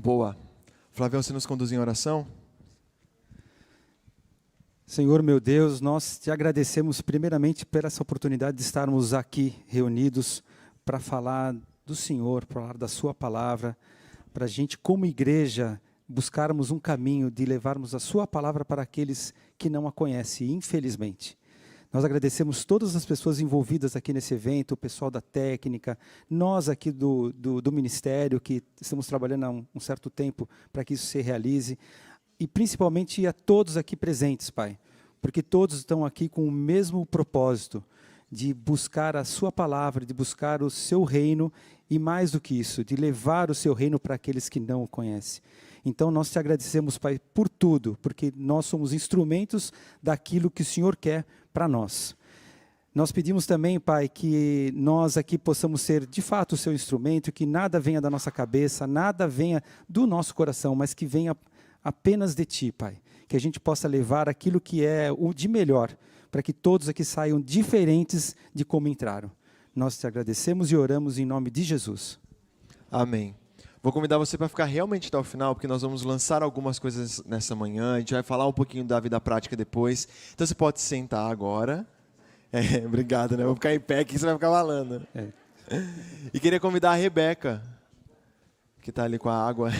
Boa. Flavião, você nos conduz em oração? Senhor, meu Deus, nós te agradecemos primeiramente por essa oportunidade de estarmos aqui reunidos para falar do Senhor, para falar da sua palavra, para a gente, como igreja, buscarmos um caminho de levarmos a sua palavra para aqueles que não a conhecem, infelizmente. Nós agradecemos todas as pessoas envolvidas aqui nesse evento, o pessoal da técnica, nós aqui do ministério, que estamos trabalhando há um certo tempo para que isso se realize, e principalmente a todos aqui presentes, Pai, porque todos estão aqui com o mesmo propósito, de buscar a sua palavra, de buscar o seu reino, e mais do que isso, de levar o seu reino para aqueles que não o conhecem. Então, nós te agradecemos, Pai, por tudo, porque nós somos instrumentos daquilo que o Senhor quer para nós. Nós pedimos também, Pai, que nós aqui possamos ser, de fato, o seu instrumento, que nada venha da nossa cabeça, nada venha do nosso coração, mas que venha apenas de Ti, Pai. Que a gente possa levar aquilo que é o de melhor, para que todos aqui saiam diferentes de como entraram. Nós te agradecemos e oramos em nome de Jesus. Amém. Vou convidar você para ficar realmente até o final, porque nós vamos lançar algumas coisas nessa manhã, a gente vai falar um pouquinho da vida prática depois. Então você pode sentar agora. Obrigado, né? Vou ficar em pé aqui, você vai ficar falando. E queria convidar a Rebeca, que está ali com a água.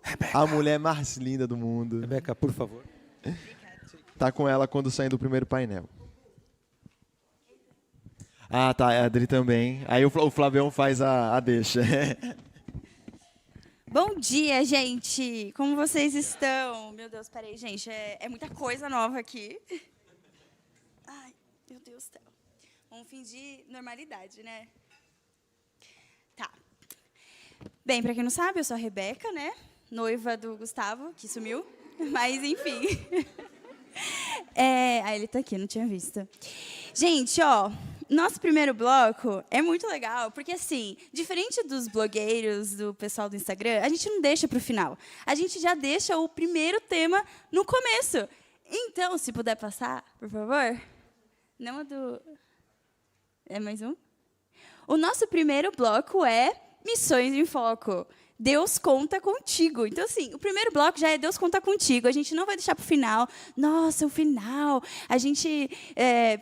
Rebeca. A mulher mais linda do mundo. Rebeca, por favor. Tá com ela quando sair do primeiro painel. Ah, tá, a Adri também. Aí o Flavião faz a deixa. Bom dia, gente! Como vocês estão? Meu Deus, peraí, gente, é muita coisa nova aqui. Ai, meu Deus do céu. Vamos fingir normalidade, né? Tá. Bem, pra quem não sabe, eu sou a Rebeca, né? Noiva do Gustavo, que sumiu. Mas, enfim. Ele tá aqui, não tinha visto. Gente, ó, nosso primeiro bloco é muito legal, porque, assim, diferente dos blogueiros, do pessoal do Instagram, a gente não deixa para o final. A gente já deixa o primeiro tema no começo. Então, se puder passar, por favor. Não a do... É mais um? O nosso primeiro bloco é Missões em Foco. Deus conta contigo. Então, assim, o primeiro bloco já é Deus conta contigo. A gente não vai deixar para o final. Nossa, o final. A gente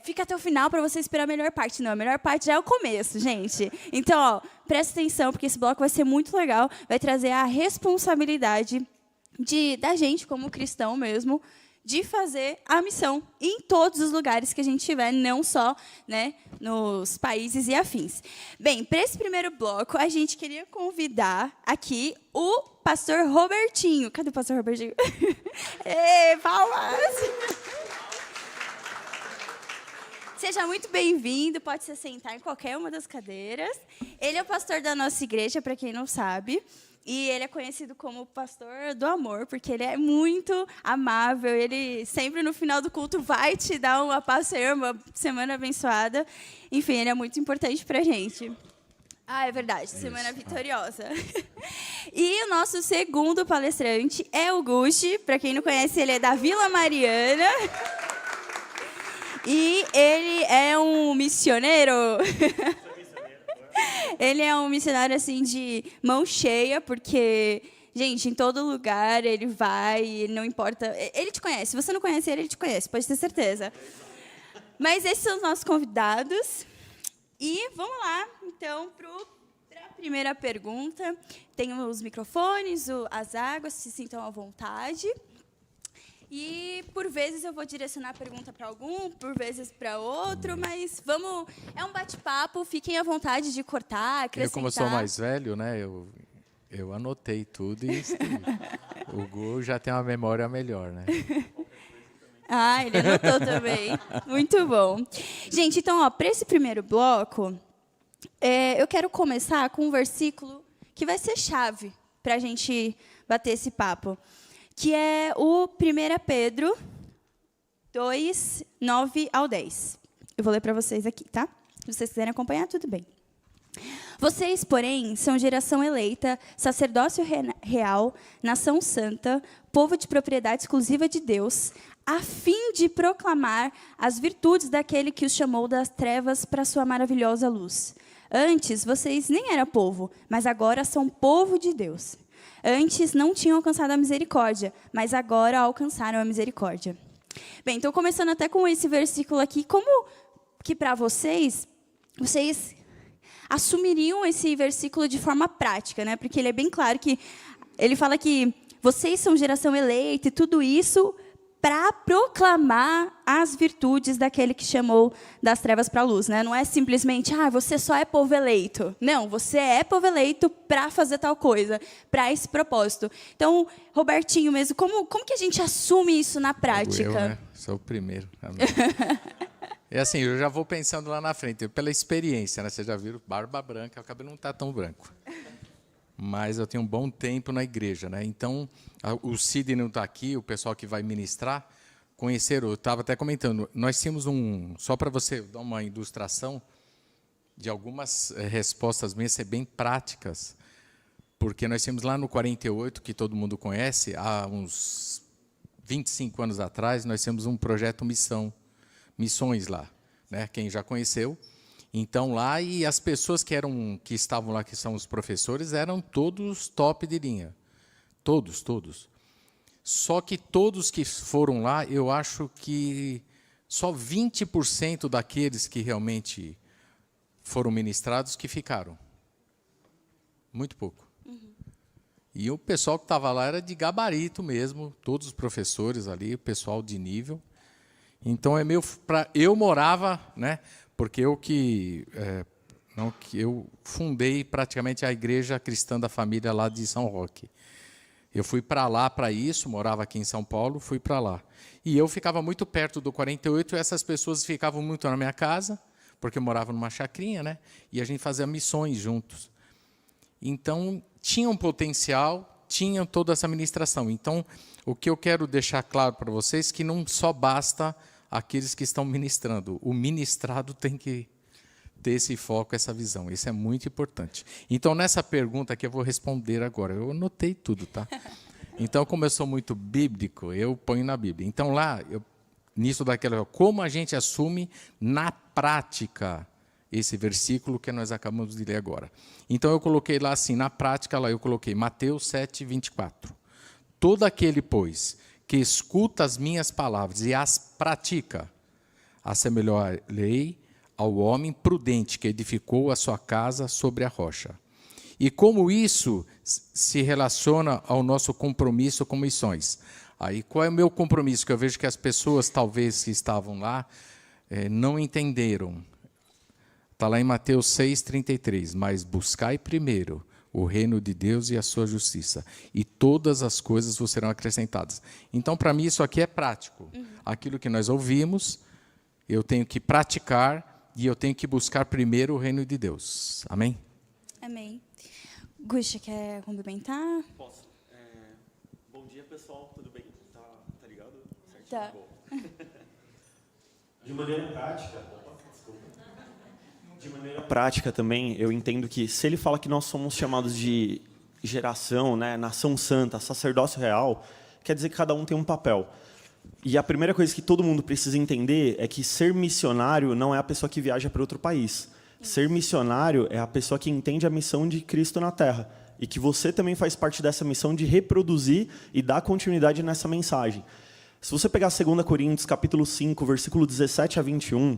fica até o final para você esperar a melhor parte. Não, a melhor parte já é o começo, gente. Então, ó, presta atenção, porque esse bloco vai ser muito legal. Vai trazer a responsabilidade da gente, como cristão mesmo, de fazer a missão em todos os lugares que a gente estiver, não só, né, nos países e afins. Bem, para esse primeiro bloco, a gente queria convidar aqui o pastor Robertinho. Cadê o pastor Robertinho? Ei, palmas! Seja muito bem-vindo, pode se sentar em qualquer uma das cadeiras. Ele é o pastor da nossa igreja, para quem não sabe. E ele é conhecido como o pastor do amor, porque ele é muito amável. Ele sempre, no final do culto, vai te dar uma paz, uma semana abençoada. Enfim, ele é muito importante para a gente. Ah, é verdade, semana vitoriosa. E o nosso segundo palestrante é o Gusti. Para quem não conhece, ele é da Vila Mariana. E ele é um missioneiro. Ele é um missionário, assim, de mão cheia, porque, gente, em todo lugar ele vai, ele não importa... Ele te conhece. Se você não conhece ele, ele te conhece, pode ter certeza. Mas esses são os nossos convidados. E vamos lá, então, para a primeira pergunta. Tem os microfones, as águas, se sintam à vontade. E, por vezes, eu vou direcionar a pergunta para algum, por vezes para outro, mas vamos... É um bate-papo, fiquem à vontade de cortar, acrescentar. Eu, como eu sou mais velho, né, eu anotei tudo e o Gu já tem uma memória melhor, né? Ah, ele anotou também. Muito bom. Gente, então, para esse primeiro bloco, eu quero começar com um versículo que vai ser chave para a gente bater esse papo, que é o 1 Pedro 2, 9 ao 10. Eu vou ler para vocês aqui, tá? Se vocês quiserem acompanhar, tudo bem. Vocês, porém, são geração eleita, sacerdócio real, nação santa, povo de propriedade exclusiva de Deus, a fim de proclamar as virtudes daquele que os chamou das trevas para a sua maravilhosa luz. Antes, vocês nem eram povo, mas agora são povo de Deus. Antes não tinham alcançado a misericórdia, mas agora alcançaram a misericórdia. Bem, então começando até com esse versículo aqui, como que para vocês assumiriam esse versículo de forma prática, né? Porque ele é bem claro que ele fala que vocês são geração eleita e tudo isso para proclamar as virtudes daquele que chamou das trevas para a luz, né? Não é simplesmente, você só é povo eleito. Não, você é povo eleito para fazer tal coisa, para esse propósito. Então, Robertinho mesmo, como que a gente assume isso na prática? Eu, né? Sou o primeiro. É assim, eu já vou pensando lá na frente, pela experiência, né? Vocês já viram, barba branca, o cabelo não está tão branco. Mas eu tenho um bom tempo na igreja, né? Então, o Sidney não está aqui, o pessoal que vai ministrar, conheceram, eu estava até comentando, nós tínhamos só para você dar uma ilustração de algumas respostas minhas ser bem práticas, porque nós tínhamos lá no 48, que todo mundo conhece, há uns 25 anos atrás, nós tínhamos um projeto missões lá, né? Quem já conheceu. Então, lá, e as pessoas que estavam lá, que são os professores, eram todos top de linha. Todos. Só que todos que foram lá, eu acho que só 20% daqueles que realmente foram ministrados que ficaram. Muito pouco. E o pessoal que estava lá era de gabarito mesmo, todos os professores ali, o pessoal de nível. Então, eu morava, né? Porque eu fundei praticamente a Igreja Cristã da Família lá de São Roque. Eu fui para lá para isso, morava aqui em São Paulo, fui para lá. E eu ficava muito perto do 48, e essas pessoas ficavam muito na minha casa, porque eu morava numa chacrinha, né? E a gente fazia missões juntos. Então, tinha um potencial, tinha toda essa ministração. Então, o que eu quero deixar claro para vocês é que não só basta aqueles que estão ministrando. O ministrado tem que ter esse foco, essa visão. Isso é muito importante. Então, nessa pergunta que eu vou responder agora, eu anotei tudo, tá? Então, como eu sou muito bíblico, eu ponho na Bíblia. Então, lá, nisso daquela, como a gente assume na prática esse versículo que nós acabamos de ler agora. Então, eu coloquei lá assim, na prática, lá eu coloquei Mateus 7, 24. Todo aquele, pois, que escuta as minhas palavras e as pratica, assemelhou-lhe ao homem prudente que edificou a sua casa sobre a rocha. E como isso se relaciona ao nosso compromisso com missões? Aí, qual é o meu compromisso? Que eu vejo que as pessoas, talvez, que estavam lá, não entenderam. Está lá em Mateus 6,33. Mas buscai primeiro o reino de Deus e a sua justiça, e todas as coisas vos serão acrescentadas. Então, para mim, isso aqui é prático. Aquilo que nós ouvimos, eu tenho que praticar e eu tenho que buscar primeiro o reino de Deus. Amém? Amém. Guxa, quer complementar? Posso. Bom dia, pessoal. Tudo bem? Tá ligado? Certinho? Tá. Bom. De maneira prática... De maneira prática também, eu entendo que se ele fala que nós somos chamados de geração, né, nação santa, sacerdócio real, quer dizer que cada um tem um papel. E a primeira coisa que todo mundo precisa entender é que ser missionário não é a pessoa que viaja para outro país. Ser missionário é a pessoa que entende a missão de Cristo na Terra. E que você também faz parte dessa missão de reproduzir e dar continuidade nessa mensagem. Se você pegar 2 Coríntios, capítulo 5, versículo 17 a 21...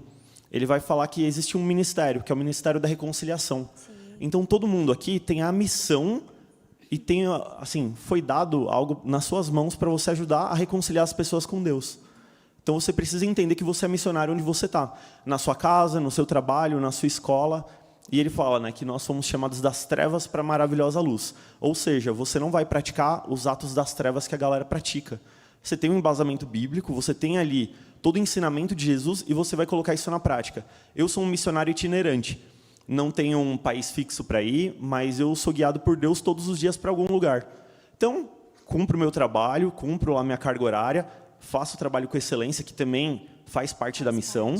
ele vai falar que existe um ministério, que é o Ministério da Reconciliação. Sim. Então, todo mundo aqui tem a missão e tem, assim, foi dado algo nas suas mãos para você ajudar a reconciliar as pessoas com Deus. Então, você precisa entender que você é missionário onde você está. Na sua casa, no seu trabalho, na sua escola. E ele fala, né, que nós somos chamados das trevas para a maravilhosa luz. Ou seja, você não vai praticar os atos das trevas que a galera pratica. Você tem um embasamento bíblico, você tem ali todo o ensinamento de Jesus e você vai colocar isso na prática. Eu sou um missionário itinerante. Não tenho um país fixo para ir, mas eu sou guiado por Deus todos os dias para algum lugar. Então, cumpro o meu trabalho, cumpro a minha carga horária, faço o trabalho com excelência, que também faz parte da missão.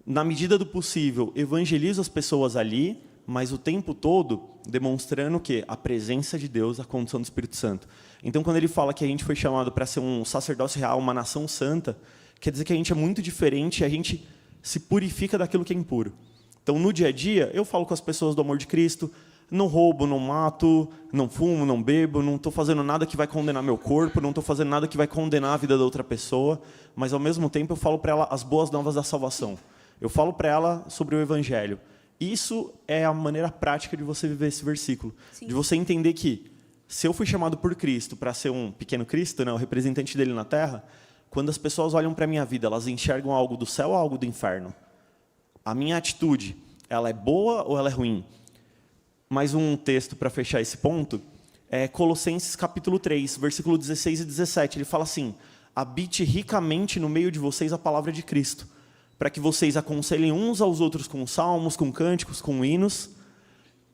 Na medida do possível, evangelizo as pessoas ali, mas o tempo todo demonstrando o quê? A presença de Deus, a condução do Espírito Santo. Então, quando ele fala que a gente foi chamado para ser um sacerdócio real, uma nação santa, quer dizer que a gente é muito diferente e a gente se purifica daquilo que é impuro. Então, no dia a dia, eu falo com as pessoas do amor de Cristo, não roubo, não mato, não fumo, não bebo, não estou fazendo nada que vai condenar meu corpo, não estou fazendo nada que vai condenar a vida da outra pessoa, mas, ao mesmo tempo, eu falo para ela as boas novas da salvação. Eu falo para ela sobre o Evangelho. Isso é a maneira prática de você viver esse versículo. Sim. De você entender que, se eu fui chamado por Cristo para ser um pequeno Cristo, né, o representante dele na Terra, quando as pessoas olham para a minha vida, elas enxergam algo do céu ou algo do inferno? A minha atitude, ela é boa ou ela é ruim? Mais um texto para fechar esse ponto, é Colossenses capítulo 3, versículo 16 e 17. Ele fala assim: habite ricamente no meio de vocês a palavra de Cristo, para que vocês aconselhem uns aos outros com salmos, com cânticos, com hinos,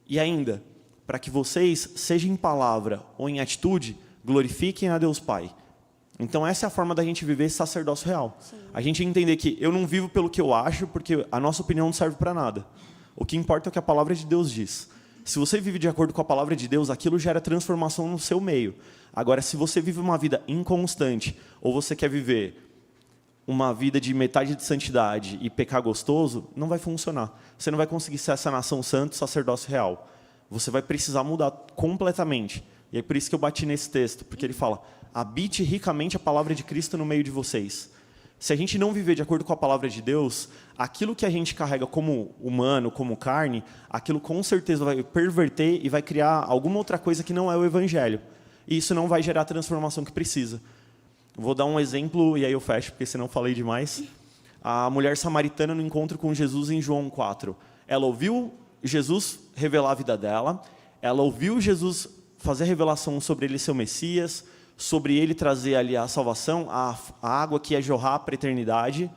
e ainda, para que vocês, seja em palavra ou em atitude, glorifiquem a Deus Pai. Então essa é a forma da gente viver esse sacerdócio real. Sim. A gente entender que eu não vivo pelo que eu acho, porque a nossa opinião não serve para nada. O que importa é o que a palavra de Deus diz. Se você vive de acordo com a palavra de Deus, aquilo gera transformação no seu meio. Agora, se você vive uma vida inconstante, ou você quer viver uma vida de metade de santidade e pecar gostoso, não vai funcionar. Você não vai conseguir ser essa nação santa, sacerdócio real. Você vai precisar mudar completamente. E é por isso que eu bati nesse texto, porque ele fala: habite ricamente a palavra de Cristo no meio de vocês. Se a gente não viver de acordo com a palavra de Deus, aquilo que a gente carrega como humano, como carne, aquilo com certeza vai perverter e vai criar alguma outra coisa que não é o Evangelho. E isso não vai gerar a transformação que precisa. Vou dar um exemplo, e aí eu fecho, porque senão falei demais. A mulher samaritana no encontro com Jesus em João 4. Ela ouviu Jesus revelar a vida dela, ela ouviu Jesus fazer a revelação sobre ele ser o Messias, sobre ele trazer ali a salvação, a água que ia jorrar para a eternidade.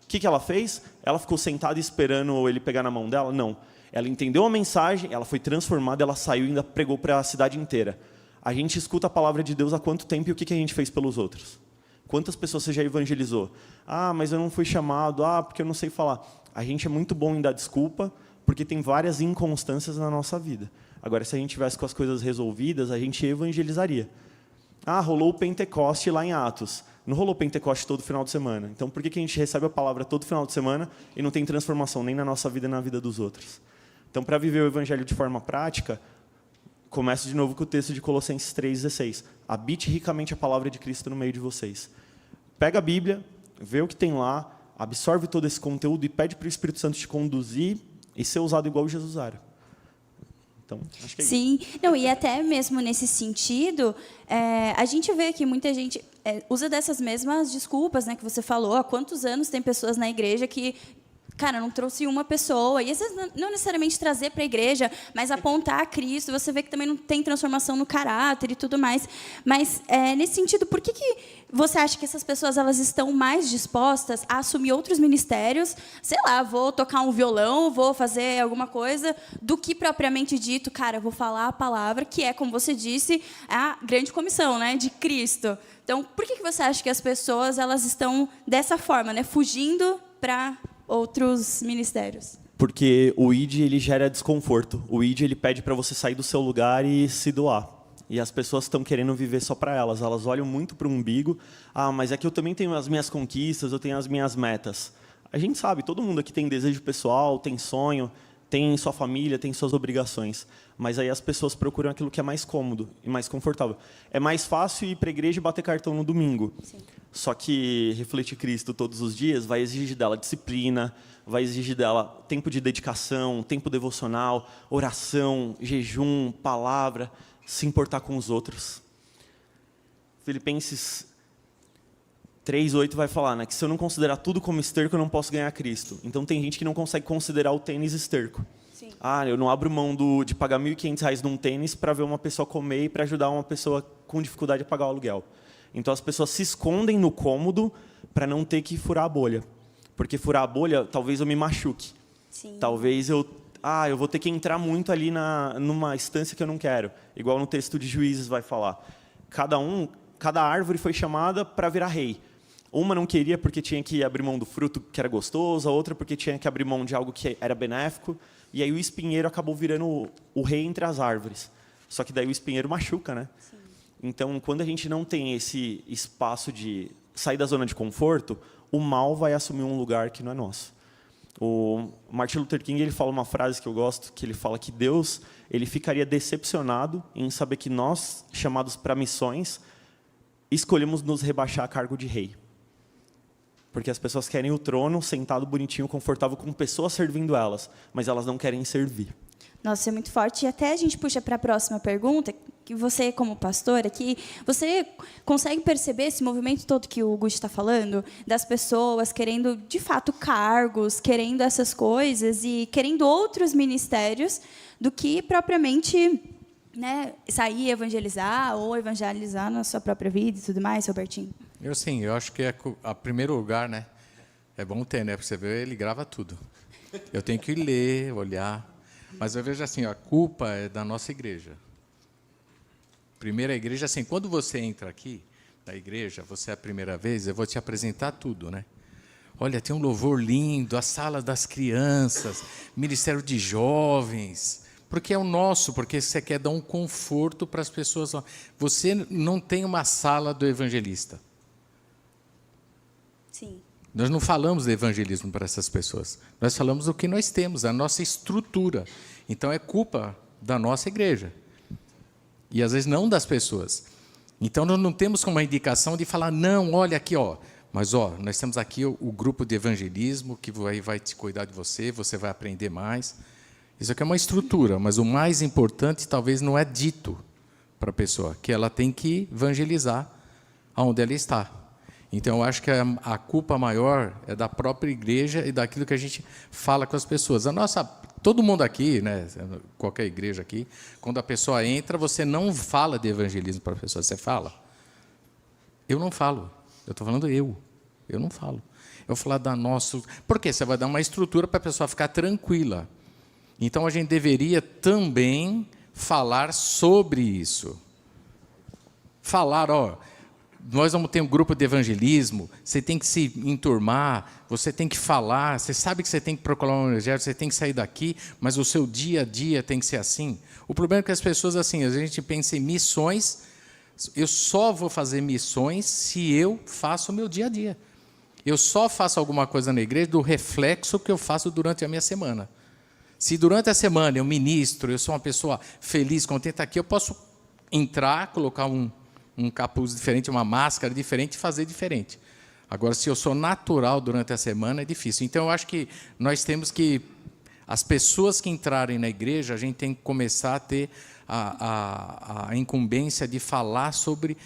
O que ela fez? Ela ficou sentada esperando ele pegar na mão dela? Não. Ela entendeu a mensagem, ela foi transformada, ela saiu e ainda pregou para a cidade inteira. A gente escuta a palavra de Deus há quanto tempo e o que a gente fez pelos outros? Quantas pessoas você já evangelizou? Ah, mas eu não fui chamado. Ah, porque eu não sei falar. A gente é muito bom em dar desculpa, porque tem várias inconstâncias na nossa vida. Agora, se a gente tivesse com as coisas resolvidas, a gente evangelizaria. Ah, rolou o Pentecoste lá em Atos. Não rolou Pentecoste todo final de semana. Então, por que a gente recebe a palavra todo final de semana e não tem transformação nem na nossa vida nem na vida dos outros? Então, para viver o Evangelho de forma prática, começo de novo com o texto de Colossenses 3,16. Habite ricamente a palavra de Cristo no meio de vocês. Pega a Bíblia, vê o que tem lá, absorve todo esse conteúdo e pede para o Espírito Santo te conduzir e ser usado igual Jesus era. Então, acho que é Sim, isso. não, e até mesmo nesse sentido, a gente vê que muita gente usa dessas mesmas desculpas, né, que você falou. Há quantos anos tem pessoas na igreja que, cara, não trouxe uma pessoa, e às vezes não necessariamente trazer para a igreja, mas apontar a Cristo. Você vê que também não tem transformação no caráter e tudo mais. Mas, nesse sentido, por que você acha que essas pessoas elas estão mais dispostas a assumir outros ministérios, sei lá, vou tocar um violão, vou fazer alguma coisa, do que propriamente dito, cara, vou falar a palavra, que é, como você disse, a grande comissão, né, de Cristo. Então, por que você acha que as pessoas elas estão dessa forma, né, fugindo para outros ministérios? Porque o ID ele gera desconforto. O ID ele pede para você sair do seu lugar e se doar. E as pessoas estão querendo viver só para elas. Elas olham muito para o umbigo. Ah, mas é que eu também tenho as minhas conquistas, eu tenho as minhas metas. A gente sabe, todo mundo aqui tem desejo pessoal, tem sonho, tem sua família, tem suas obrigações. Mas aí as pessoas procuram aquilo que é mais cômodo e mais confortável. É mais fácil ir para a igreja e bater cartão no domingo. Sim. Só que refletir Cristo todos os dias vai exigir dela disciplina, vai exigir dela tempo de dedicação, tempo devocional, oração, jejum, palavra, se importar com os outros. Filipenses 3:8 vai falar, né, que se eu não considerar tudo como esterco, eu não posso ganhar Cristo. Então tem gente que não consegue considerar o tênis esterco. Sim. Ah, eu não abro mão de pagar R$ 1.500 num tênis para ver uma pessoa comer e para ajudar uma pessoa com dificuldade a pagar o aluguel. Então as pessoas se escondem no cômodo para não ter que furar a bolha. Porque furar a bolha, talvez eu me machuque. Sim. Talvez eu vou ter que entrar muito ali numa instância que eu não quero. Igual no texto de Juízes vai falar. Cada árvore foi chamada para virar rei. Uma não queria porque tinha que abrir mão do fruto que era gostoso, a outra porque tinha que abrir mão de algo que era benéfico. E aí o espinheiro acabou virando o rei entre as árvores. Só que daí o espinheiro machuca, né? Sim. Então, quando a gente não tem esse espaço de sair da zona de conforto, o mal vai assumir um lugar que não é nosso. O Martin Luther King ele fala uma frase que eu gosto, que ele fala que Deus ele ficaria decepcionado em saber que nós, chamados para missões, escolhemos nos rebaixar a cargo de rei. Porque as pessoas querem o trono sentado bonitinho, confortável, com pessoas servindo elas, mas elas não querem servir. Nossa, é muito forte. E até a gente puxa para a próxima pergunta, que você, como pastor aqui, você consegue perceber esse movimento todo que o Gusti está falando? Das pessoas querendo, de fato, cargos, querendo essas coisas e querendo outros ministérios do que propriamente, né, sair evangelizar ou evangelizar na sua própria vida e tudo mais, Robertinho? Eu acho que a primeiro lugar, né, é bom ter, né, porque você vê, ele grava tudo. Eu tenho que ler, olhar, mas eu vejo assim, a culpa é da nossa igreja. Primeira igreja, assim, quando você entra aqui na igreja, você é a primeira vez, eu vou te apresentar tudo, né? Olha, tem um louvor lindo, a sala das crianças, ministério de jovens, porque é o nosso, porque você quer dar um conforto para as pessoas. Você não tem uma sala do evangelista. Sim. Nós não falamos de evangelismo para essas pessoas. Nós falamos o que nós temos, a nossa estrutura. Então, é culpa da nossa igreja. E, às vezes, não das pessoas. Então, nós não temos como uma indicação de falar, não, olha aqui, ó. Mas, ó, nós temos aqui o grupo de evangelismo que vai te cuidar de você, você vai aprender mais. Isso aqui é uma estrutura, mas o mais importante, talvez, não é dito para a pessoa, que ela tem que evangelizar aonde ela está. Então, eu acho que a culpa maior é da própria igreja e daquilo que a gente fala com as pessoas. Todo mundo aqui, né, qualquer igreja aqui, quando a pessoa entra, você não fala de evangelismo para a pessoa, você fala. Eu não falo, eu estou falando eu não falo. Eu vou falar da nossa... Por quê? Você vai dar uma estrutura para a pessoa ficar tranquila. Então, a gente deveria também falar sobre isso. Falar, ó... Nós vamos ter um grupo de evangelismo, você tem que se enturmar, você tem que falar, você sabe que você tem que proclamar o evangelho, você tem que sair daqui, mas o seu dia a dia tem que ser assim. O problema é que as pessoas, assim, a gente pensa em missões, eu só vou fazer missões se eu faço o meu dia a dia. Eu só faço alguma coisa na igreja do reflexo que eu faço durante a minha semana. Se durante a semana eu ministro, eu sou uma pessoa feliz, contente aqui, eu posso entrar, colocar um capuz diferente, uma máscara diferente e fazer diferente. Agora, se eu sou natural durante a semana, é difícil. Então, eu acho que nós temos que... As pessoas que entrarem na igreja, a gente tem que começar a ter a incumbência de falar sobre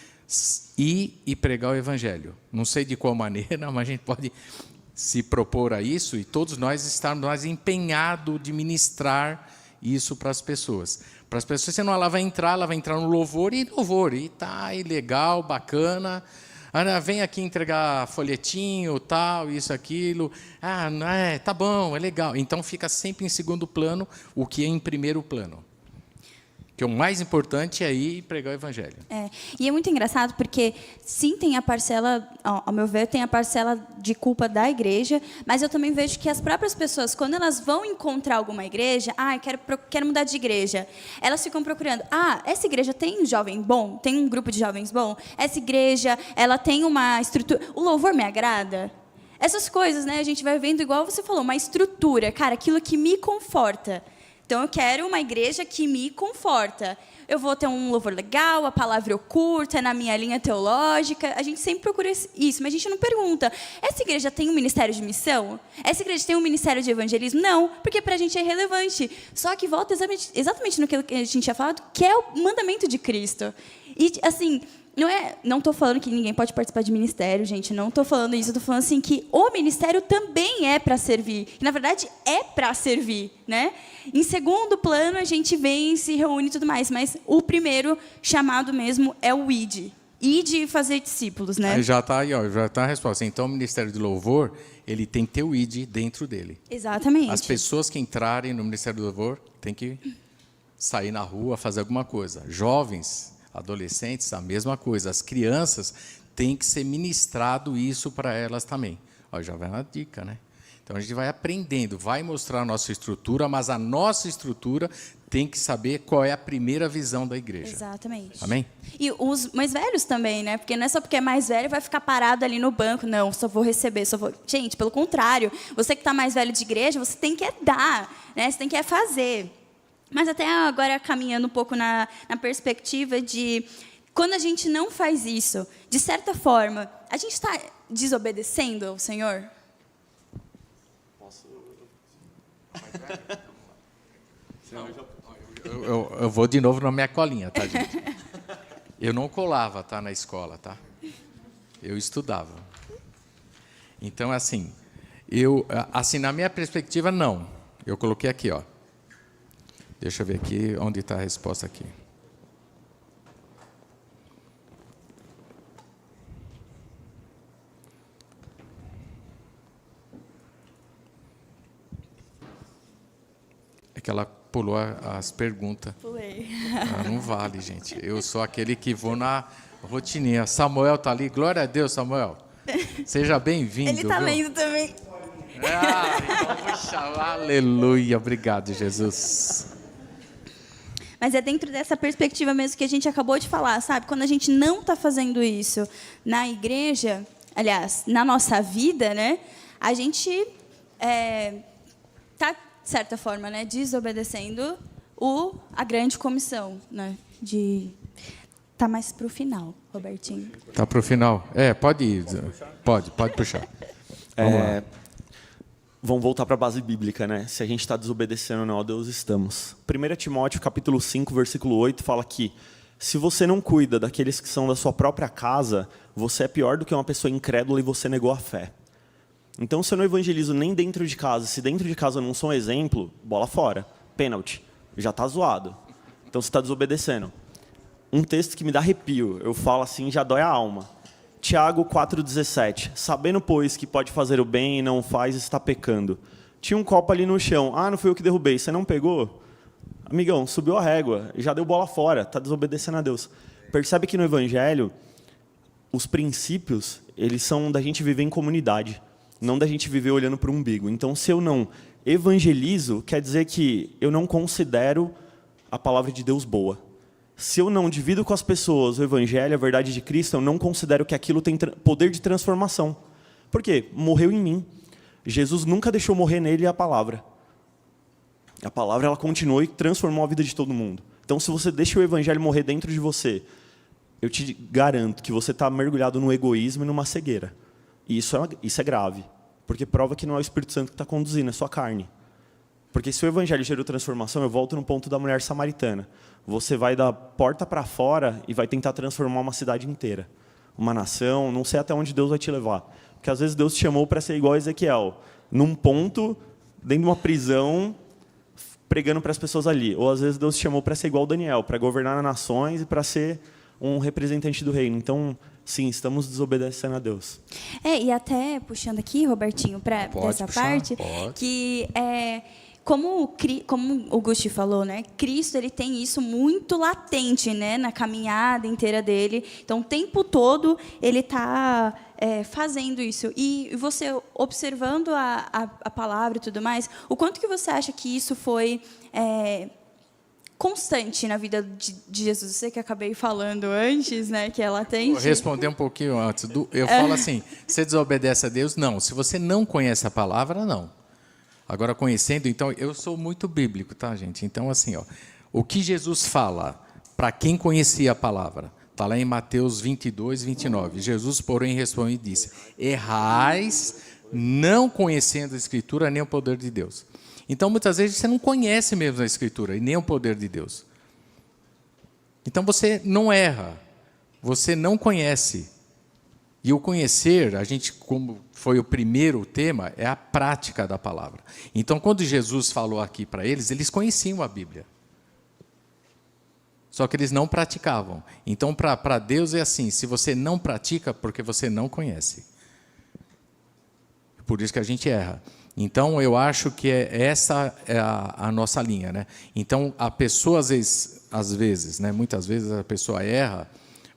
e pregar o evangelho. Não sei de qual maneira, mas a gente pode se propor a isso e todos nós estarmos empenhados de ministrar isso para as pessoas. Para as pessoas, senão ela vai entrar no louvor, e tá, e legal, bacana. Ana, vem aqui entregar folhetinho, tal, isso, aquilo. Ah, tá bom, é legal. Então, fica sempre em segundo plano o que é em primeiro plano. Que o mais importante é ir pregar o evangelho. E é muito engraçado porque, sim, tem a parcela, ao meu ver, tem a parcela de culpa da igreja, mas eu também vejo que as próprias pessoas, quando elas vão encontrar alguma igreja, quero mudar de igreja, elas ficam procurando, essa igreja tem um jovem bom, tem um grupo de jovens bom, essa igreja, ela tem uma estrutura, o louvor me agrada. Essas coisas, né, a gente vai vendo, igual você falou, uma estrutura, cara, aquilo que me conforta. Então, eu quero uma igreja que me conforta. Eu vou ter um louvor legal, a palavra eu curto, é na minha linha teológica. A gente sempre procura isso, mas a gente não pergunta. Essa igreja tem um ministério de missão? Essa igreja tem um ministério de evangelismo? Não, porque para a gente é irrelevante. Só que volta exatamente no que a gente tinha falado, que é o mandamento de Cristo. E, assim... Não estou falando que ninguém pode participar de ministério, gente. Não estou falando isso. Estou falando assim que o ministério também é para servir. E, na verdade, é para servir, né? Em segundo plano, a gente vem, se reúne e tudo mais. Mas o primeiro chamado mesmo é o ID. ID e fazer discípulos, né? Aí já está a resposta. Então, o ministério de louvor, ele tem que ter o ID dentro dele. Exatamente. As pessoas que entrarem no ministério do louvor têm que sair na rua, fazer alguma coisa. Jovens... Adolescentes, a mesma coisa. As crianças têm que ser ministrado isso para elas também. Já vai uma dica, né? Então a gente vai aprendendo, vai mostrar a nossa estrutura, mas a nossa estrutura tem que saber qual é a primeira visão da igreja. Exatamente. Amém? E os mais velhos também, né? Porque não é só porque é mais velho vai ficar parado ali no banco. Não, só vou receber, só vou... Gente, pelo contrário. Você que está mais velho de igreja, você tem que dar, né? Você tem que fazer. Mas até agora, caminhando um pouco na perspectiva de... Quando a gente não faz isso, de certa forma, a gente está desobedecendo ao Senhor? Eu vou de novo na minha colinha, tá, gente? Eu não colava, tá, na escola, tá? Eu estudava. Então, assim, na minha perspectiva, não. Eu coloquei aqui, ó. Deixa eu ver aqui onde está a resposta aqui. É que ela pulou as perguntas. Pulei. Não vale, gente. Eu sou aquele que vou na rotininha. Samuel tá ali. Glória a Deus, Samuel. Seja bem-vindo. Ele está viu? lendo também. Então puxa, aleluia. Obrigado, Jesus. Mas é dentro dessa perspectiva mesmo que a gente acabou de falar, sabe? Quando a gente não está fazendo isso na igreja, aliás, na nossa vida, né? A gente está, de certa forma, né, desobedecendo a grande comissão, né? Tá mais para o final, Robertinho. Tá para o final. Pode ir. Pode puxar. Vamos lá. Vamos voltar para a base bíblica, né? Se a gente está desobedecendo ou não a Deus, estamos. 1 Timóteo, capítulo 5, versículo 8, fala que se você não cuida daqueles que são da sua própria casa, você é pior do que uma pessoa incrédula e você negou a fé. Então, se eu não evangelizo nem dentro de casa, se dentro de casa eu não sou um exemplo, bola fora, pênalti, já está zoado. Então, você está desobedecendo. Um texto que me dá arrepio, eu falo assim, já dói a alma. Tiago 4,17. Sabendo, pois, que pode fazer o bem e não faz, está pecando. Tinha um copo ali no chão. Não fui eu que derrubei. Você não pegou? Amigão, subiu a régua. Já deu bola fora. Está desobedecendo a Deus. Percebe que no Evangelho, os princípios, eles são da gente viver em comunidade. Não da gente viver olhando para o umbigo. Então, se eu não evangelizo, quer dizer que eu não considero a palavra de Deus boa. Se eu não divido com as pessoas o evangelho, a verdade de Cristo, eu não considero que aquilo tem poder de transformação. Por quê? Morreu em mim. Jesus nunca deixou morrer nele a palavra. A palavra ela continuou e transformou a vida de todo mundo. Então, se você deixa o evangelho morrer dentro de você, eu te garanto que você está mergulhado no egoísmo e numa cegueira. E isso é grave, porque prova que não é o Espírito Santo que está conduzindo, é sua carne. Porque se o evangelho gerou transformação, eu volto no ponto da mulher samaritana. Você vai da porta para fora e vai tentar transformar uma cidade inteira. Uma nação, não sei até onde Deus vai te levar. Porque às vezes Deus te chamou para ser igual a Ezequiel. Num ponto, dentro de uma prisão, pregando para as pessoas ali. Ou às vezes Deus te chamou para ser igual a Daniel, para governar as nações e para ser um representante do reino. Então, sim, estamos desobedecendo a Deus. E até puxando aqui, Robertinho, para dessa parte, que como o Gusti falou, né? Cristo ele tem isso muito latente, né, na caminhada inteira dele. Então, o tempo todo ele está fazendo isso. E você observando a palavra e tudo mais, o quanto que você acha que isso foi constante na vida de Jesus? Você que acabei falando antes, né, que é latente. Vou responder um pouquinho antes. Eu falo assim, você desobedece a Deus? Não. Se você não conhece a palavra, não. Agora, conhecendo, então, eu sou muito bíblico, tá, gente? Então, assim, ó, o que Jesus fala para quem conhecia a palavra, está lá em Mateus 22, 29. Jesus, porém, respondeu e disse, errais, não conhecendo a Escritura nem o poder de Deus. Então, muitas vezes, você não conhece mesmo a Escritura e nem o poder de Deus. Então, você não erra, você não conhece. E o conhecer, a gente, como foi o primeiro tema, é a prática da palavra. Então, quando Jesus falou aqui para eles, eles conheciam a Bíblia. Só que eles não praticavam. Então, para Deus é assim, se você não pratica, porque você não conhece. Por isso que a gente erra. Então, eu acho que essa é a nossa linha, né? Então, a pessoa, às vezes, né, muitas vezes a pessoa erra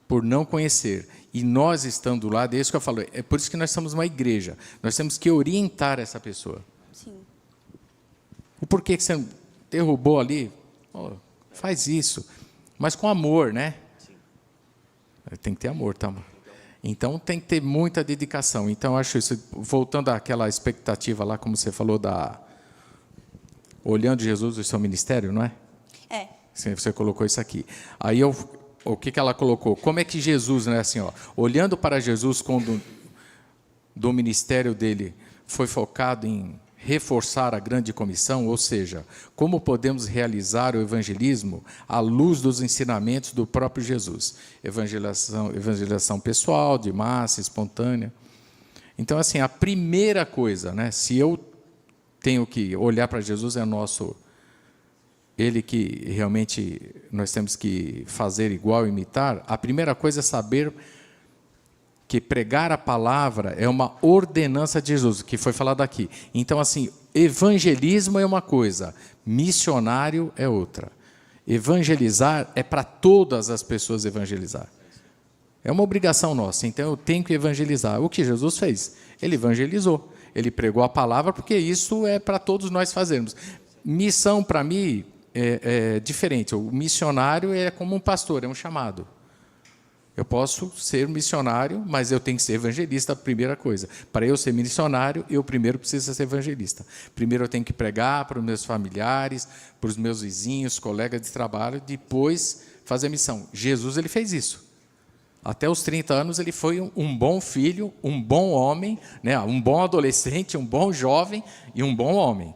por não conhecer. E nós estando do lado, é isso que eu falo, é por isso que nós somos uma igreja. Nós temos que orientar essa pessoa. Sim. O porquê que você derrubou ali? Oh, faz isso. Mas com amor, né? Tem que ter amor, tá? Então, tem que ter muita dedicação. Então, eu acho isso, voltando àquela expectativa lá, como você falou, olhando Jesus e seu ministério, não é? É. Você colocou isso aqui. Aí, o que ela colocou? Como é que Jesus, né, assim, ó, olhando para Jesus, quando do ministério dele foi focado em reforçar a grande comissão, ou seja, como podemos realizar o evangelismo à luz dos ensinamentos do próprio Jesus. Evangelização pessoal, de massa, espontânea. Então, assim, a primeira coisa, né, se eu tenho que olhar para Jesus, ele que realmente nós temos que fazer igual, imitar, a primeira coisa é saber que pregar a palavra é uma ordenança de Jesus, que foi falado aqui. Então, assim, evangelismo é uma coisa, missionário é outra. Evangelizar é para todas as pessoas evangelizar. É uma obrigação nossa, então eu tenho que evangelizar. O que Jesus fez? Ele evangelizou. Ele pregou a palavra, porque isso é para todos nós fazermos. Missão, para mim, é diferente. O missionário é como um pastor, é um chamado. Eu posso ser missionário, mas eu tenho que ser evangelista, a primeira coisa. Para eu ser missionário, eu primeiro preciso ser evangelista. Primeiro eu tenho que pregar para os meus familiares, para os meus vizinhos, colegas de trabalho, depois fazer missão. Jesus, ele fez isso. Até os 30 anos, ele foi um bom filho, um bom homem, né? Um bom adolescente, um bom jovem e um bom homem.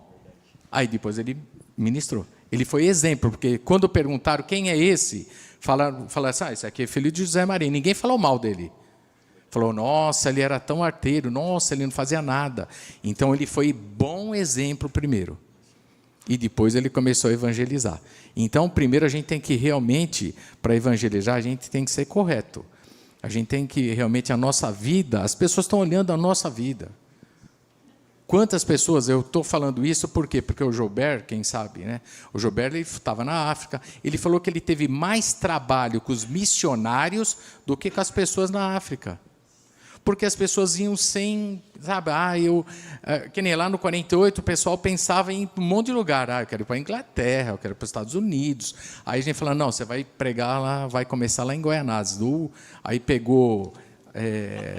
Aí depois ele ministrou. Ele foi exemplo, porque quando perguntaram quem é esse, falaram assim, esse aqui é filho de José Maria. Ninguém falou mal dele. Falou, nossa, ele era tão arteiro, nossa, ele não fazia nada. Então, ele foi bom exemplo primeiro. E depois ele começou a evangelizar. Então, primeiro a gente tem que realmente, para evangelizar, a gente tem que ser correto. A gente tem que realmente, a nossa vida, as pessoas estão olhando a nossa vida. Quantas pessoas, eu estou falando isso por quê? Porque o Joubert, quem sabe, né? O Joubert, ele estava na África, ele falou que ele teve mais trabalho com os missionários do que com as pessoas na África. Porque as pessoas iam sem, sabe, que nem lá no 48, o pessoal pensava em um monte de lugar, eu quero ir para a Inglaterra, eu quero ir para os Estados Unidos. Aí a gente falou, não, você vai pregar lá, vai começar lá em Goianazes. Aí pegou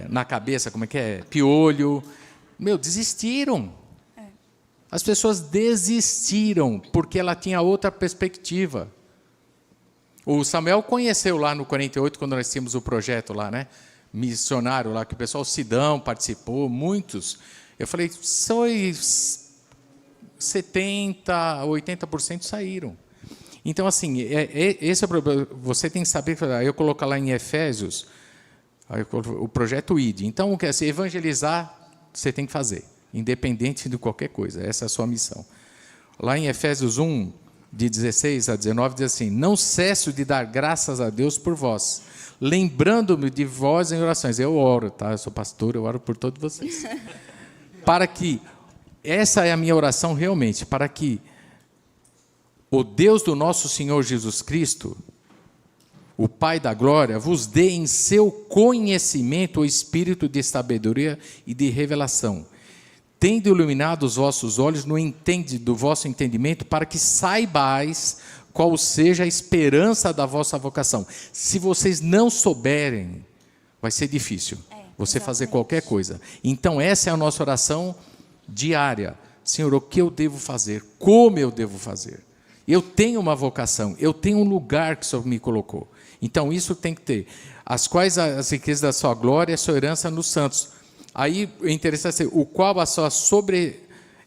na cabeça, como é que é? Piolho. Desistiram. As pessoas desistiram, porque ela tinha outra perspectiva. O Samuel conheceu lá no 48, quando nós tínhamos o projeto lá, né? Missionário lá, que o pessoal Sidão participou, muitos. Eu falei, só 70%, 80% saíram. Então, assim, esse é o problema. Você tem que saber, eu coloco lá em Efésios, o projeto ID. Então, quer dizer, evangelizar, você tem que fazer, independente de qualquer coisa. Essa é a sua missão. Lá em Efésios 1, de 16 a 19, diz assim, não cesso de dar graças a Deus por vós, lembrando-me de vós em orações. Eu oro, tá? Eu sou pastor, eu oro por todos vocês. Para que, essa é a minha oração realmente, para que o Deus do nosso Senhor Jesus Cristo, o Pai da glória, vos dê em seu conhecimento o espírito de sabedoria e de revelação, tendo iluminado os vossos olhos do vosso entendimento, para que saibais qual seja a esperança da vossa vocação. Se vocês não souberem, vai ser difícil você fazer qualquer coisa. Então, essa é a nossa oração diária. Senhor, o que eu devo fazer? Como eu devo fazer? Eu tenho uma vocação, eu tenho um lugar que o Senhor me colocou. Então, isso tem que ter. As quais as riquezas da sua glória e a sua herança nos santos. Aí, é interessante, o qual a sua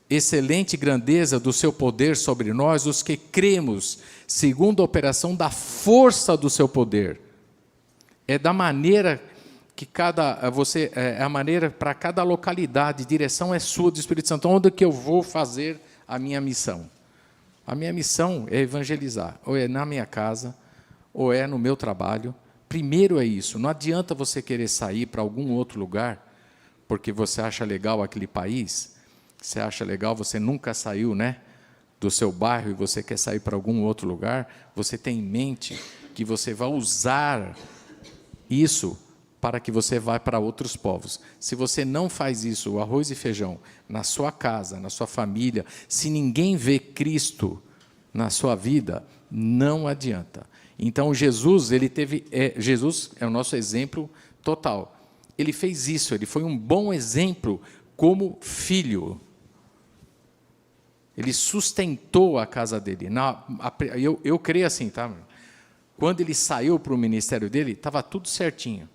excelente grandeza do seu poder sobre nós, os que cremos, segundo a operação da força do seu poder. É da maneira que a maneira para cada localidade, direção é sua do Espírito Santo. Onde que eu vou fazer a minha missão? A minha missão é evangelizar, ou é na minha casa, ou é no meu trabalho. Primeiro é isso. Não adianta você querer sair para algum outro lugar, porque você acha legal aquele país, você acha legal, você nunca saiu, né, do seu bairro e você quer sair para algum outro lugar, você tem em mente que você vai usar isso para que você vá para outros povos. Se você não faz isso, o arroz e feijão, na sua casa, na sua família, se ninguém vê Cristo na sua vida, não adianta. Então, Jesus é o nosso exemplo total. Ele fez isso, ele foi um bom exemplo como filho. Ele sustentou a casa dele. Eu creio assim, tá? Quando ele saiu para o ministério dele, estava tudo certinho.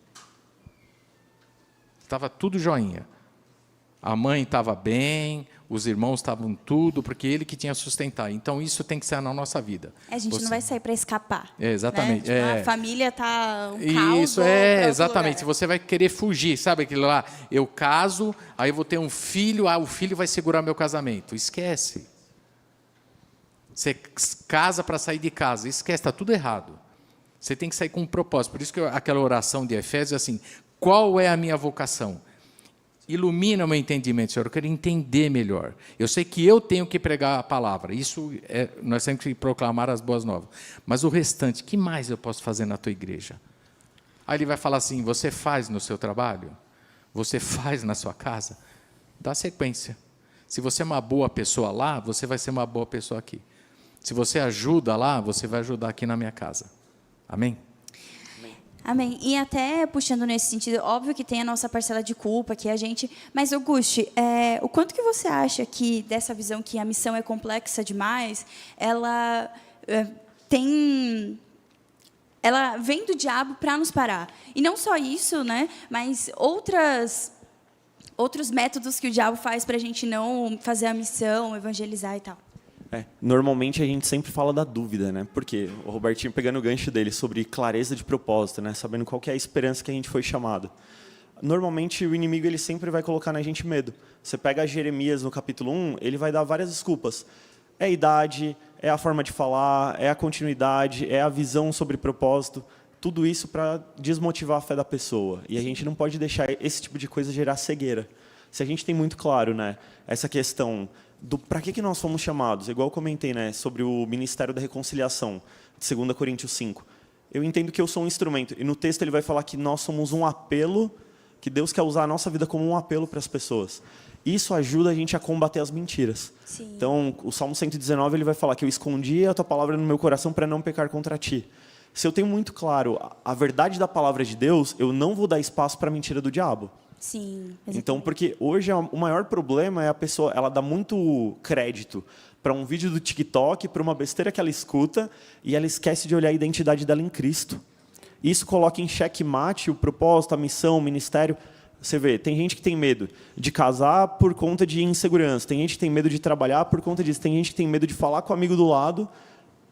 Estava tudo joinha. A mãe estava bem, os irmãos estavam tudo, porque ele que tinha que sustentar. Então, isso tem que ser na nossa vida. A gente não vai sair para escapar. Exatamente. Né? Tipo, a família está um caos. Isso, exatamente. Se você vai querer fugir, sabe aquilo lá? Eu caso, aí eu vou ter um filho, o filho vai segurar meu casamento. Esquece. Você casa para sair de casa. Esquece, está tudo errado. Você tem que sair com um propósito. Por isso que aquela oração de Efésios é assim, qual é a minha vocação? Ilumina o meu entendimento, Senhor. Eu quero entender melhor. Eu sei que eu tenho que pregar a palavra. Nós temos que proclamar as boas novas. Mas o restante, o que mais eu posso fazer na tua igreja? Aí ele vai falar assim, você faz no seu trabalho? Você faz na sua casa? Dá sequência. Se você é uma boa pessoa lá, você vai ser uma boa pessoa aqui. Se você ajuda lá, você vai ajudar aqui na minha casa. Amém? Amém. E até puxando nesse sentido, óbvio que tem a nossa parcela de culpa, que é a gente... Mas, Auguste, o quanto que você acha que dessa visão que a missão é complexa demais, ela ela vem do diabo para nos parar. E não só isso, né? Mas outros métodos que o diabo faz para a gente não fazer a missão, evangelizar e tal. Normalmente a gente sempre fala da dúvida, né? Porque o Robertinho pegando o gancho dele sobre clareza de propósito, né? Sabendo qual que é a esperança que a gente foi chamado. Normalmente o inimigo ele sempre vai colocar na gente medo. Você pega Jeremias no capítulo 1, ele vai dar várias desculpas. É a idade, é a forma de falar, é a continuidade, é a visão sobre propósito. Tudo isso para desmotivar a fé da pessoa. E a gente não pode deixar esse tipo de coisa gerar cegueira. Se a gente tem muito claro, né, essa questão do para que nós fomos chamados, igual eu comentei, né, sobre o Ministério da Reconciliação, de 2 Coríntios 5. Eu entendo que eu sou um instrumento. E no texto ele vai falar que nós somos um apelo, que Deus quer usar a nossa vida como um apelo para as pessoas. Isso ajuda a gente a combater as mentiras. Sim. Então, o Salmo 119 ele vai falar que eu escondi a tua palavra no meu coração para não pecar contra ti. Se eu tenho muito claro a verdade da palavra de Deus, eu não vou dar espaço para a mentira do diabo. Sim. Então, porque hoje o maior problema é a pessoa, ela dá muito crédito para um vídeo do TikTok, para uma besteira que ela escuta, e ela esquece de olhar a identidade dela em Cristo. Isso coloca em xeque-mate o propósito, a missão, o ministério. Você vê, tem gente que tem medo de casar por conta de insegurança, tem gente que tem medo de trabalhar por conta disso, tem gente que tem medo de falar com o amigo do lado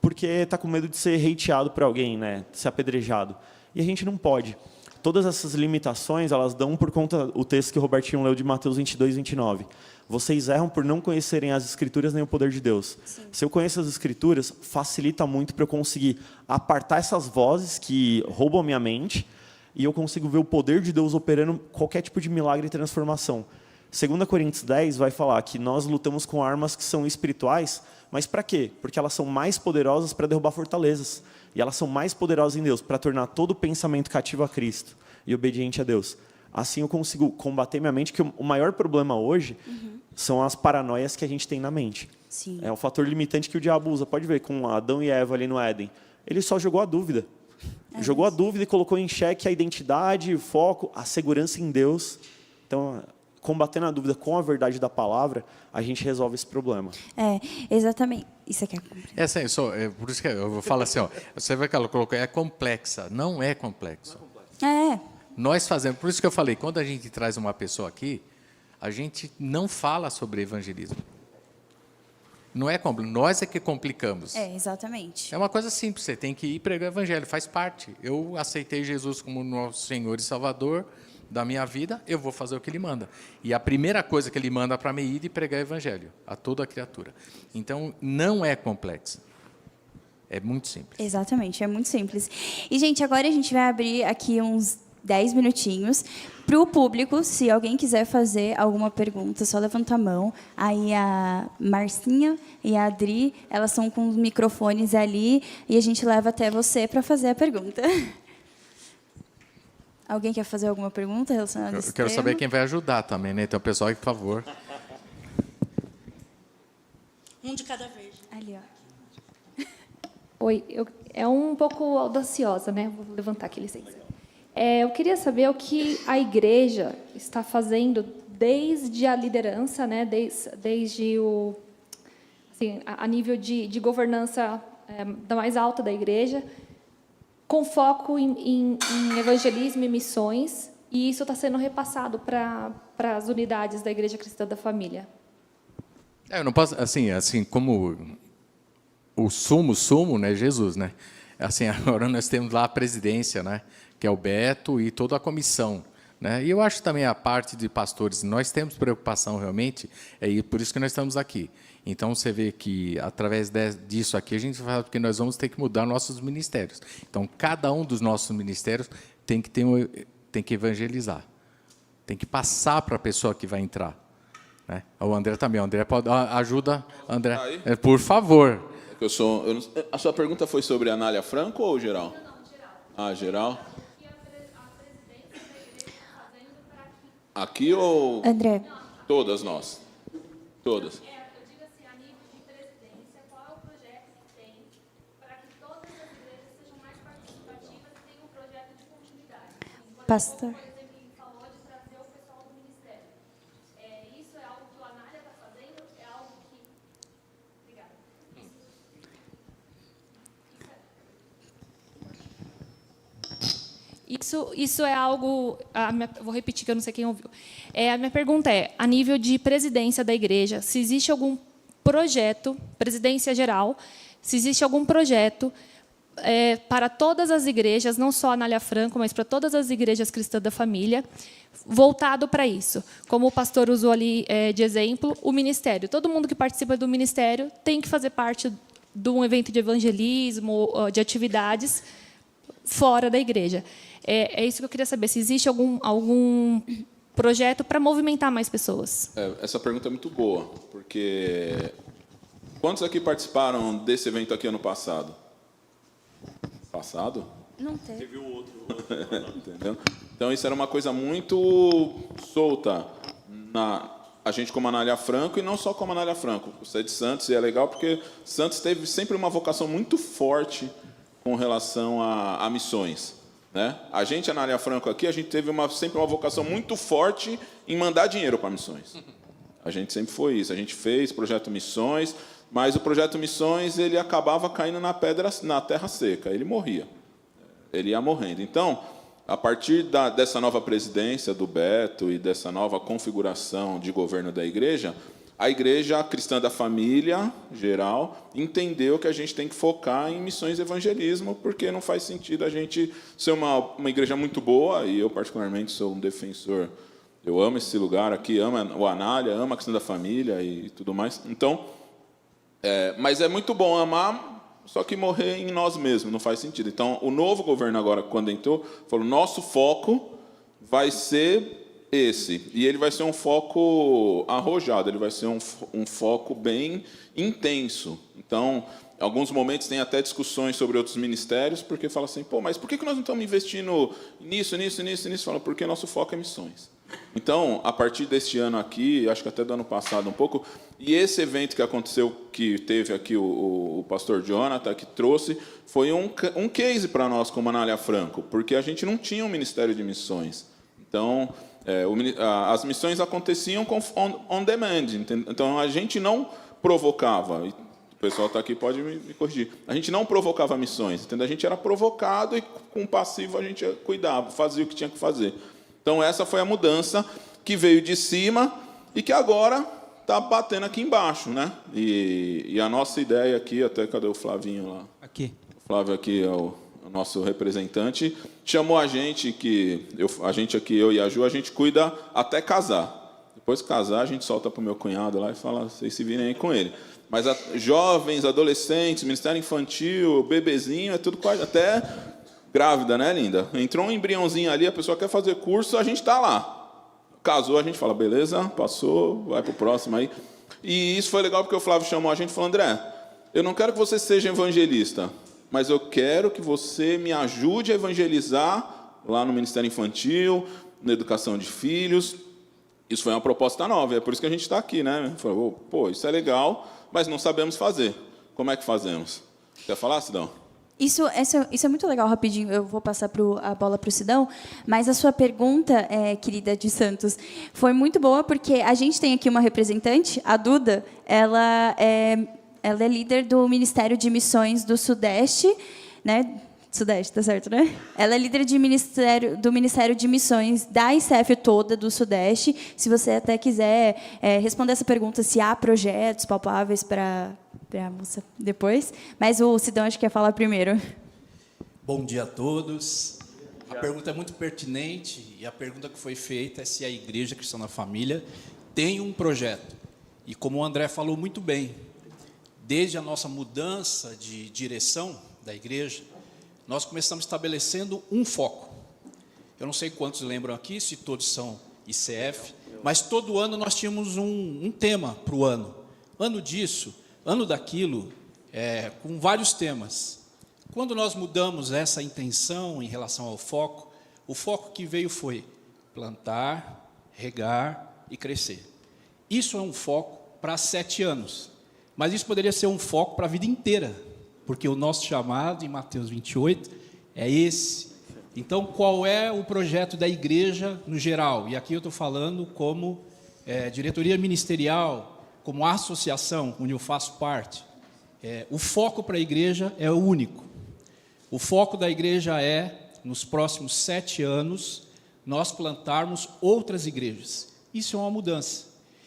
porque está com medo de ser hateado por alguém, né, de ser apedrejado. E a gente não pode. Todas essas limitações, elas dão por conta o texto que o Robertinho leu de Mateus 22, 29. Vocês erram por não conhecerem as Escrituras nem o poder de Deus. Sim. Se eu conheço as Escrituras, facilita muito para eu conseguir apartar essas vozes que roubam a minha mente e eu consigo ver o poder de Deus operando qualquer tipo de milagre e transformação. 2 Coríntios 10 vai falar que nós lutamos com armas que são espirituais, mas para quê? Porque elas são mais poderosas para derrubar fortalezas. E elas são mais poderosas em Deus para tornar todo pensamento cativo a Cristo e obediente a Deus. Assim eu consigo combater minha mente, que o maior problema hoje são as paranoias que a gente tem na mente. Sim. É o fator limitante que o diabo usa. Pode ver com Adão e Eva ali no Éden. Ele só jogou a dúvida. Jogou a dúvida e colocou em xeque a identidade, o foco, a segurança em Deus. Então, combatendo a dúvida com a verdade da palavra, a gente resolve esse problema. Exatamente. Isso aqui é assim, por isso que eu falo assim, ó, você vê que ela colocou, é complexa. Não é complexo. Nós fazemos, por isso que eu falei, quando a gente traz uma pessoa aqui, a gente não fala sobre evangelismo. Não é complexo, nós é que complicamos. Exatamente. É uma coisa simples, você tem que ir pregar o evangelho, faz parte. Eu aceitei Jesus como nosso Senhor e Salvador da minha vida, eu vou fazer o que Ele manda. E a primeira coisa que Ele manda para mim é ir e pregar o evangelho a toda a criatura. Então, não é complexo. É muito simples. Exatamente, é muito simples. E, gente, agora a gente vai abrir aqui uns 10 minutinhos para o público. Se alguém quiser fazer alguma pergunta, só levanta a mão. Aí a Marcinha e a Adri, elas estão com os microfones ali e a gente leva até você para fazer a pergunta. Alguém quer fazer alguma pergunta relacionada a esse Eu quero tema? saber quem vai ajudar também, né? Então, pessoal, por favor. Um de cada vez. Ali, ó. Oi, é um pouco audaciosa, né? Vou levantar aqui, licença. Eu queria saber o que a igreja está fazendo desde a liderança, né? Desde o assim, a nível de governança da mais alta da igreja, com foco em evangelismo e missões, e isso está sendo repassado para as unidades da Igreja Cristã da Família. Eu não posso, assim como o sumo, né, Jesus, né? Assim, agora nós temos lá a presidência, né, que é o Beto e toda a comissão, né? E eu acho também a parte de pastores, nós temos preocupação realmente, e por isso que nós estamos aqui. Então você vê que através disso aqui a gente fala que nós vamos ter que mudar nossos ministérios. Então cada um dos nossos ministérios tem que evangelizar, tem que passar para a pessoa que vai entrar. Né? O André também. O André pode ajuda, André. Por favor. A sua pergunta foi sobre a Anália Franco ou geral? Não, geral. Ah, geral. E a presidência da igreja está fazendo para que... Aqui ou André. todas nós? Todas. Eu digo assim, a nível de presidência, qual é o projeto que tem para que todas as igrejas sejam mais participativas e tenham um projeto de continuidade? Pastor. Por exemplo, ele falou de trazer o pessoal do ministério. Isso é algo que o Anália está fazendo? É algo que... Obrigada. Isso é algo... vou repetir, que eu não sei quem ouviu. A minha pergunta é, a nível de presidência da igreja, se existe algum projeto, presidência geral, se existe algum projeto para todas as igrejas, não só a Anália Franco, mas para todas as igrejas cristãs da família, voltado para isso. Como o pastor usou ali de exemplo, o ministério. Todo mundo que participa do ministério tem que fazer parte de um evento de evangelismo, de atividades fora da igreja. É isso que eu queria saber, se existe algum projeto para movimentar mais pessoas. Essa pergunta é muito boa, porque quantos aqui participaram desse evento aqui ano passado? Passado? Não teve. Teve um outro. Entendeu? Então, isso era uma coisa muito solta a gente como Anália Franco, e não só como Anália Franco. Você é de Santos, e é legal porque Santos teve sempre uma vocação muito forte com relação a missões. Né? A gente, Anália Franco, aqui, a gente teve sempre uma vocação muito forte em mandar dinheiro para missões. A gente sempre foi isso. A gente fez projeto Missões, mas o projeto Missões ele acabava caindo na terra seca. Ele morria. Ele ia morrendo. Então, a partir dessa nova presidência do Beto e dessa nova configuração de governo da igreja, a Igreja Cristã da Família, geral, entendeu que a gente tem que focar em missões e evangelismo, porque não faz sentido a gente ser uma igreja muito boa, e eu, particularmente, sou um defensor. Eu amo esse lugar aqui, amo o Anália, amo a Cristã da Família e tudo mais. Então, mas é muito bom amar, só que morrer em nós mesmos, não faz sentido. Então, o novo governo agora, quando entrou, falou, nosso foco vai ser esse. E ele vai ser um foco arrojado, ele vai ser um foco bem intenso. Então, em alguns momentos tem até discussões sobre outros ministérios, porque fala assim, mas por que nós não estamos investindo nisso? Fala, porque nosso foco é missões. Então, a partir deste ano aqui, acho que até do ano passado um pouco, e esse evento que aconteceu, que teve aqui o pastor Jonathan, que trouxe, foi um case para nós como Anália Franco, porque a gente não tinha um ministério de missões. Então, as missões aconteciam on demand, então a gente não provocava, e o pessoal está aqui, pode me corrigir, a gente não provocava missões, entendeu? A gente era provocado e com passivo a gente cuidava, fazia o que tinha que fazer. Então essa foi a mudança que veio de cima e que agora está batendo aqui embaixo, né? E a nossa ideia aqui, até cadê o Flavinho lá? Aqui. O Flávio aqui é o nosso representante, chamou a gente aqui, eu e a Ju, a gente cuida até casar. Depois que casar, a gente solta para o meu cunhado lá e fala, vocês se virem aí com ele. Mas jovens, adolescentes, ministério infantil, bebezinho, é tudo quase, até grávida, né, linda? Entrou um embriãozinho ali, a pessoa quer fazer curso, a gente está lá. Casou, a gente fala, beleza, passou, vai para o próximo aí. E isso foi legal porque o Flávio chamou a gente e falou, André, eu não quero que você seja evangelista, mas eu quero que você me ajude a evangelizar lá no Ministério Infantil, na educação de filhos. Isso foi uma proposta nova, é por isso que a gente está aqui, né? Falou, pô, isso é legal, mas não sabemos fazer. Como é que fazemos? Quer falar, Sidão? Isso é muito legal, rapidinho. Eu vou passar a bola para o Sidão. Mas a sua pergunta, querida de Santos, foi muito boa, porque a gente tem aqui uma representante, a Duda. Ela é líder do Ministério de Missões do Sudeste, né? Sudeste, tá certo, né? Ela é líder do Ministério de Missões da ICF toda, do Sudeste. Se você até quiser responder essa pergunta, se há projetos palpáveis para a moça depois. Mas o Sidão acho que quer falar primeiro. Bom dia a todos. A pergunta é muito pertinente, e a pergunta que foi feita é se a Igreja Cristã na Família tem um projeto. E como o André falou muito bem, desde a nossa mudança de direção da igreja, nós começamos estabelecendo um foco. Eu não sei quantos lembram aqui, se todos são ICF, mas todo ano nós tínhamos um tema para o ano. Ano disso, ano daquilo, com vários temas. Quando nós mudamos essa intenção em relação ao foco, o foco que veio foi plantar, regar e crescer. Isso é um foco para 7 anos, mas isso poderia ser um foco para a vida inteira, porque o nosso chamado, em Mateus 28, é esse. Então, qual é o projeto da igreja no geral? E aqui eu estou falando como diretoria ministerial, como associação, onde eu faço parte. O foco para a igreja é o único. O foco da igreja é, nos próximos 7 anos, nós plantarmos outras igrejas. Isso é uma mudança.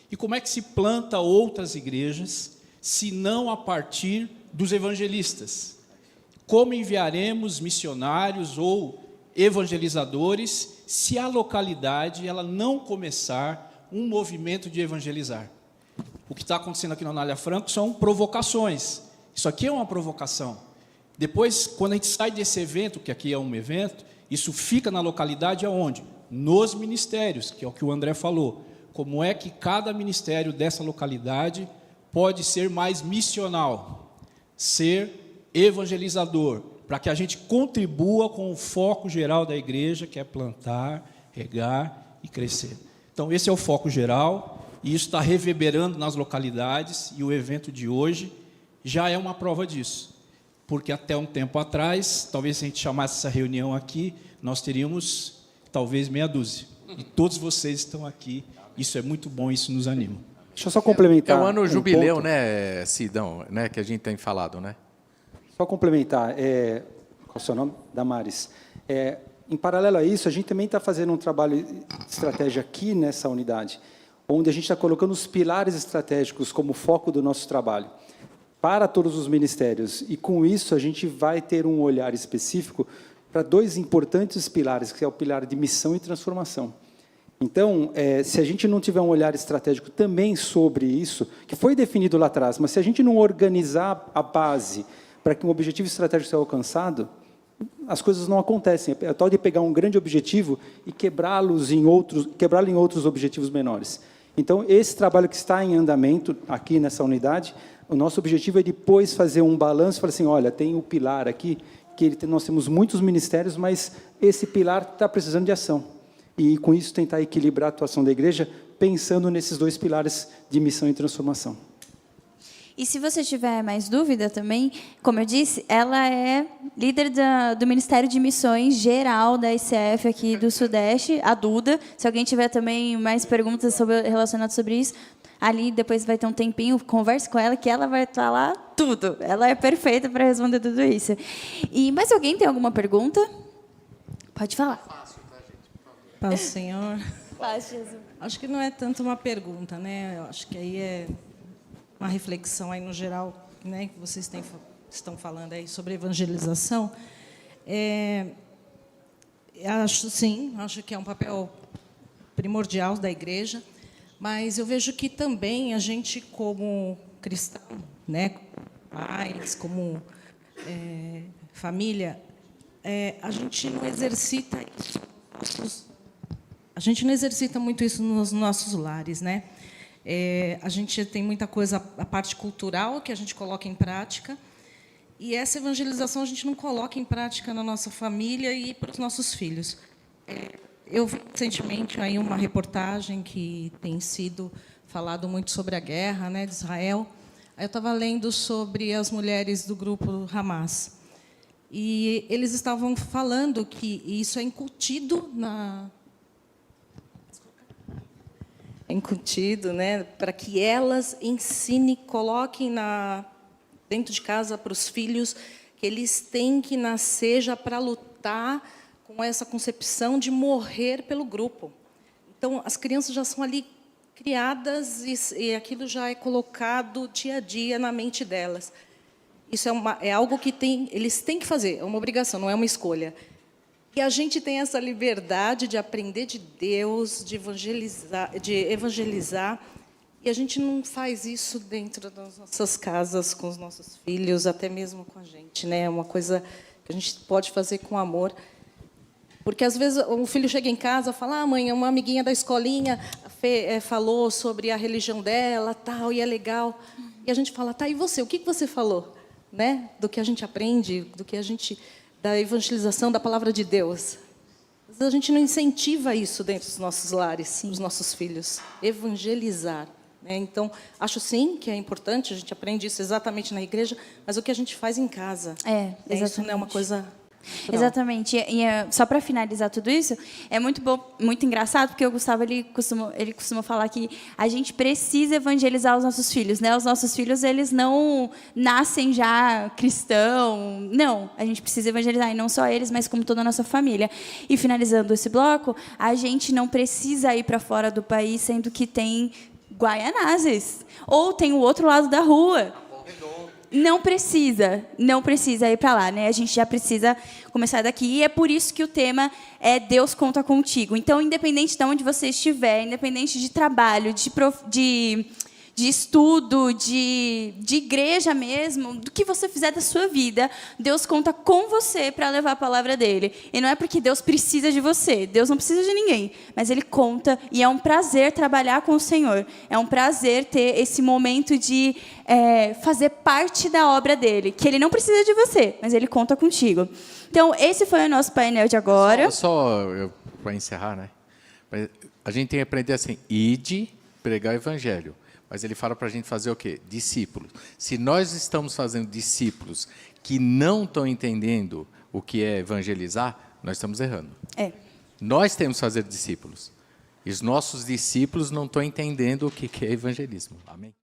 E como é que se planta outras igrejas, se não a partir dos evangelistas? Como enviaremos missionários ou evangelizadores se a localidade ela não começar um movimento de evangelizar? O que está acontecendo aqui na Anália Franco são provocações. Isso aqui é uma provocação. Depois, quando a gente sai desse evento, que aqui é um evento, isso fica na localidade aonde? Nos ministérios, que é o que o André falou. Como é que cada ministério dessa localidade pode ser mais missional, ser evangelizador, para que a gente contribua com o foco geral da igreja, que é plantar, regar e crescer. Então, esse é o foco geral, e isso está reverberando nas localidades, e o evento de hoje já é uma prova disso. Porque até um tempo atrás, talvez se a gente chamasse essa reunião aqui, nós teríamos talvez meia dúzia. E todos vocês estão aqui, isso é muito bom, isso nos anima. Deixa eu só complementar. É o ano jubileu, né, Sidão, né, que a gente tem falado, né? Só complementar, qual é o seu nome? Damares. Em paralelo a isso, a gente também está fazendo um trabalho de estratégia aqui nessa unidade, onde a gente está colocando os pilares estratégicos como foco do nosso trabalho, para todos os ministérios. E, com isso, a gente vai ter um olhar específico para 2 importantes pilares, que é o pilar de missão e transformação. Então, se a gente não tiver um olhar estratégico também sobre isso, que foi definido lá atrás, mas se a gente não organizar a base para que um objetivo estratégico seja alcançado, as coisas não acontecem. É tal de pegar um grande objetivo e quebrá-lo em outros objetivos menores. Então, esse trabalho que está em andamento aqui nessa unidade, o nosso objetivo é depois fazer um balanço e falar assim, olha, tem o pilar aqui, que nós temos muitos ministérios, mas esse pilar está precisando de ação. E, com isso, tentar equilibrar a atuação da igreja, pensando nesses 2 pilares de missão e transformação. E se você tiver mais dúvida também, como eu disse, ela é líder do Ministério de Missões Geral da ICF aqui do Sudeste, a Duda. Se alguém tiver também mais perguntas relacionadas sobre isso, ali depois vai ter um tempinho, converse com ela, que ela vai falar tudo. Ela é perfeita para responder tudo isso. E mais alguém tem alguma pergunta? Pode falar. Paz, Senhor. Paz, Jesus. Acho que não é tanto uma pergunta, né? Eu acho que aí é uma reflexão aí no geral, né, que vocês estão falando aí sobre evangelização. Acho que é um papel primordial da igreja, mas eu vejo que também a gente, como cristão, né, pais, como família, a gente não exercita isso. A gente não exercita muito isso nos nossos lares, né? A gente tem muita coisa, a parte cultural, que a gente coloca em prática, E essa evangelização a gente não coloca em prática na nossa família e para os nossos filhos. Eu vi recentemente aí uma reportagem que tem sido falado muito sobre a guerra, né, de Israel. Aí eu estava lendo sobre as mulheres do grupo Hamas. E eles estavam falando que isso é incutido né, para que elas ensinem, coloquem dentro de casa para os filhos que eles têm que nascer já para lutar com essa concepção de morrer pelo grupo. Então, as crianças já são ali criadas e aquilo já é colocado dia a dia na mente delas. Isso é algo que eles têm que fazer, é uma obrigação, não é uma escolha. E a gente tem essa liberdade de aprender de Deus, de evangelizar, e a gente não faz isso dentro das nossas casas, com os nossos filhos, até mesmo com a gente, né? É uma coisa que a gente pode fazer com amor. Porque, às vezes, o filho chega em casa e fala, mãe, uma amiguinha da escolinha falou sobre a religião dela, tal, e é legal. E a gente fala, tá, e você? O que você falou? Né? Do que a gente aprende, da evangelização da palavra de Deus. Às vezes a gente não incentiva isso dentro dos nossos lares, dos nossos filhos. Evangelizar. Né? Então, acho sim que é importante, a gente aprende isso exatamente na igreja, mas o que a gente faz em casa. Exatamente. Isso não é uma coisa natural. Exatamente. Só para finalizar tudo isso, é muito bom, muito engraçado, porque o Gustavo ele costuma falar que a gente precisa evangelizar os nossos filhos, né? Os nossos filhos, eles não nascem já cristão, não. A gente precisa evangelizar, e não só eles, mas como toda a nossa família. E finalizando esse bloco, a gente não precisa ir para fora do país, sendo que tem Guaianazes, ou tem o outro lado da rua. Não precisa ir para lá, né? A gente já precisa começar daqui. E é por isso que o tema é Deus conta contigo. Então, independente de onde você estiver, independente de trabalho, de estudo, de igreja mesmo, do que você fizer da sua vida, Deus conta com você para levar a palavra dele. E não é porque Deus precisa de você. Deus não precisa de ninguém. Mas ele conta, e é um prazer trabalhar com o Senhor. É um prazer ter esse momento de fazer parte da obra dele. Que ele não precisa de você, mas ele conta contigo. Então, esse foi o nosso painel de agora. Só para encerrar, né? A gente tem que aprender assim, ide, pregar o evangelho. Mas ele fala para a gente fazer o quê? Discípulos. Se nós estamos fazendo discípulos que não estão entendendo o que é evangelizar, nós estamos errando. Nós temos que fazer discípulos. E os nossos discípulos não estão entendendo o que é evangelismo. Amém?